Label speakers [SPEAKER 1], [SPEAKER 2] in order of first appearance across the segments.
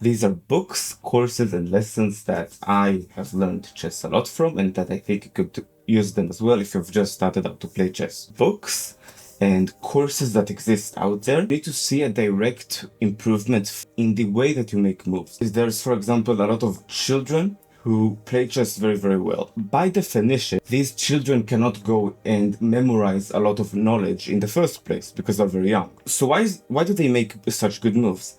[SPEAKER 1] These are books, courses, and lessons that I have learned chess a lot from, and that I think you could use them as well if you've just started out to play chess. Books and courses that exist out there need to see a direct improvement in the way that you make moves. There's, for example, a lot of children who play chess very, very well. By definition, these children cannot go and memorize a lot of knowledge in the first place because they're very young. So why do they make such good moves?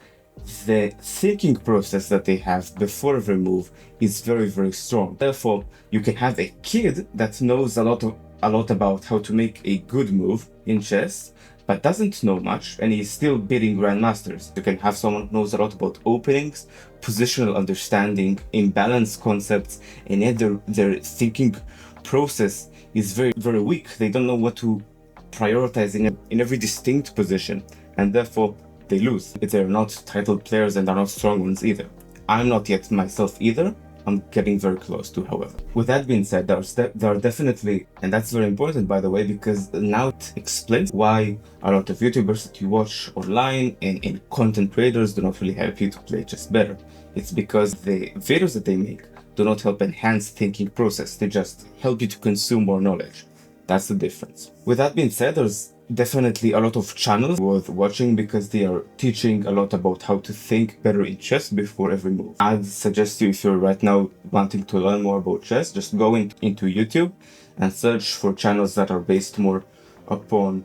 [SPEAKER 1] The thinking process that they have before every move is very, very strong. Therefore, you can have a kid that knows a lot about how to make a good move in chess, but doesn't know much, and he's still beating grandmasters. You can have someone who knows a lot about openings, positional understanding, imbalance concepts, and yet their thinking process is very, very weak. They don't know what to prioritize in every distinct position, and therefore they lose. They're not titled players and they're not strong ones either. I'm not yet myself either. I'm getting very close to, however. With that being said, there are definitely, and that's very important by the way, because now it explains why a lot of YouTubers that you watch online and content creators do not really help you to play chess better. It's because the videos that they make do not help enhance thinking process. They just help you to consume more knowledge. That's the difference. With that being said, there's definitely a lot of channels worth watching because they are teaching a lot about how to think better in chess before every move. I'd suggest you, if you're right now wanting to learn more about chess, just go into YouTube and search for channels that are based more upon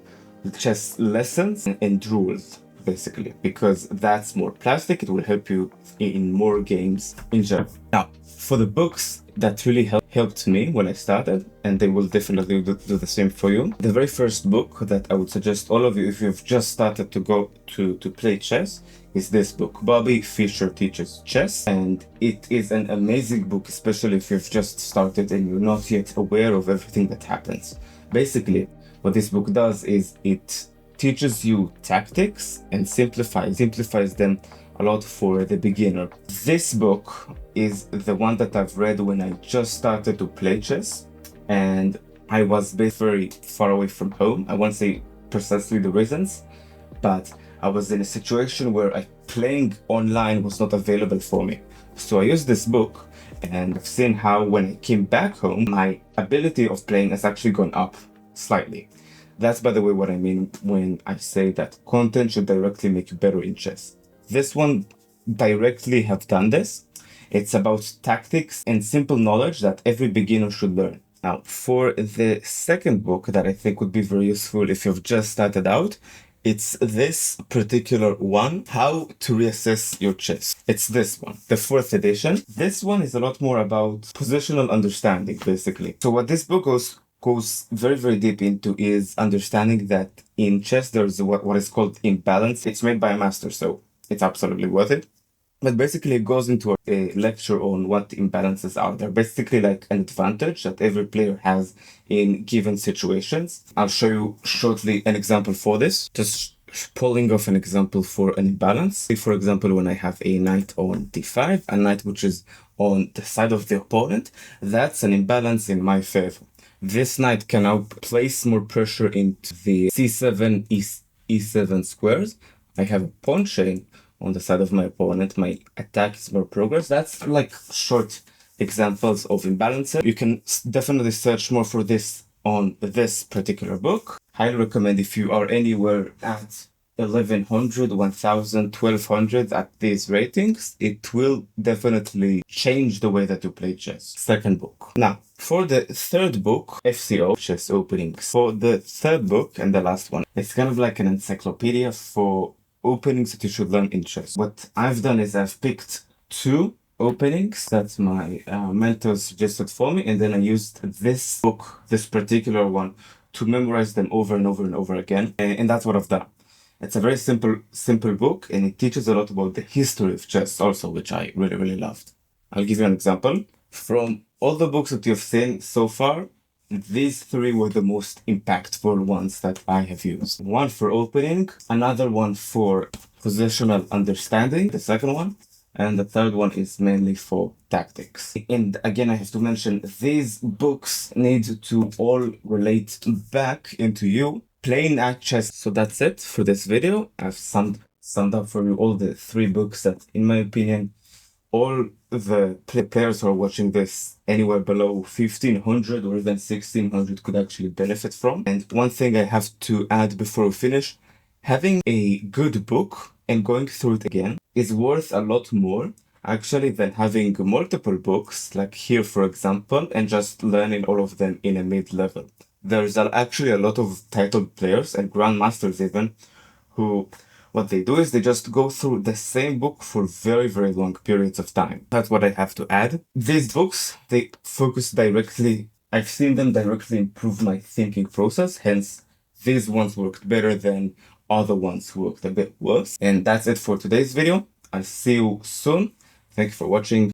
[SPEAKER 1] chess lessons and rules, basically, because that's more plastic. It will help you in more games in general. Now, for the books that really helped me when I started, and they will definitely do the same for you. The very first book that I would suggest all of you if you've just started to go to play chess is this book, Bobby Fischer Teaches Chess. And it is an amazing book, especially if you've just started and you're not yet aware of everything that happens. Basically, what this book does is it teaches you tactics and simplifies them a lot for the beginner. This book is the one that I've read when I just started to play chess, and I was very far away from home. I won't say precisely the reasons, but I was in a situation where playing online was not available for me. So I used this book, and I've seen how when I came back home, my ability of playing has actually gone up slightly. That's, by the way, what I mean when I say that content should directly make you better in chess. This one directly have done this. It's about tactics and simple knowledge that every beginner should learn. Now, for the second book that I think would be very useful if you've just started out, it's this particular one, How to Reassess Your Chess. It's this one, the 4th edition. This one is a lot more about positional understanding, basically. So what this book goes very, very deep into is understanding that in chess there's what is called imbalance. It's made by a master, so it's absolutely worth it. But basically it goes into a lecture on what imbalances are. They're basically like an advantage that every player has in given situations. I'll show you shortly an example for this. Just pulling off an example for an imbalance. For example, when I have a knight on d5, a knight which is on the side of the opponent, that's an imbalance in my favor. This knight can now place more pressure into the c7, e7 squares. I have a pawn chain on the side of my opponent. My attack is more progress. That's like short examples of imbalances. You can definitely search more for this on this particular book. Highly recommend if you are anywhere at 1100, 1000, 1200 at these ratings, it will definitely change the way that you play chess. Second book. Now, for the third book, FCO, Chess Openings. For the third book and the last one, it's kind of like an encyclopedia for openings that you should learn in chess. What I've done is I've picked 2 openings that my mentors suggested for me, and then I used this book, this particular one, to memorize them over and over and over again, and that's what I've done. It's a very simple book, and it teaches a lot about the history of chess also, which I really, really loved. I'll give you an example. From all the books that you've seen so far, these 3 were the most impactful ones that I have used. One for opening, another one for positional understanding, the second one, and the third one is mainly for tactics. And again, I have to mention, these books need to all relate back into you playing at chess. So that's it for this video. I've summed summed up for you all the 3 books that, in my opinion, all the players who are watching this anywhere below 1500 or even 1600 could actually benefit from. And one thing I have to add before we finish, having a good book and going through it again is worth a lot more actually than having multiple books, like here, for example, and just learning all of them in a mid-level. There's actually a lot of titled players and grandmasters even who what they do is they just go through the same book for very, very long periods of time. That's what I have to add. These books, they focus directly, I've seen them directly improve my thinking process. Hence, these ones worked better than other ones who worked a bit worse. And that's it for today's video. I'll see you soon. Thank you for watching.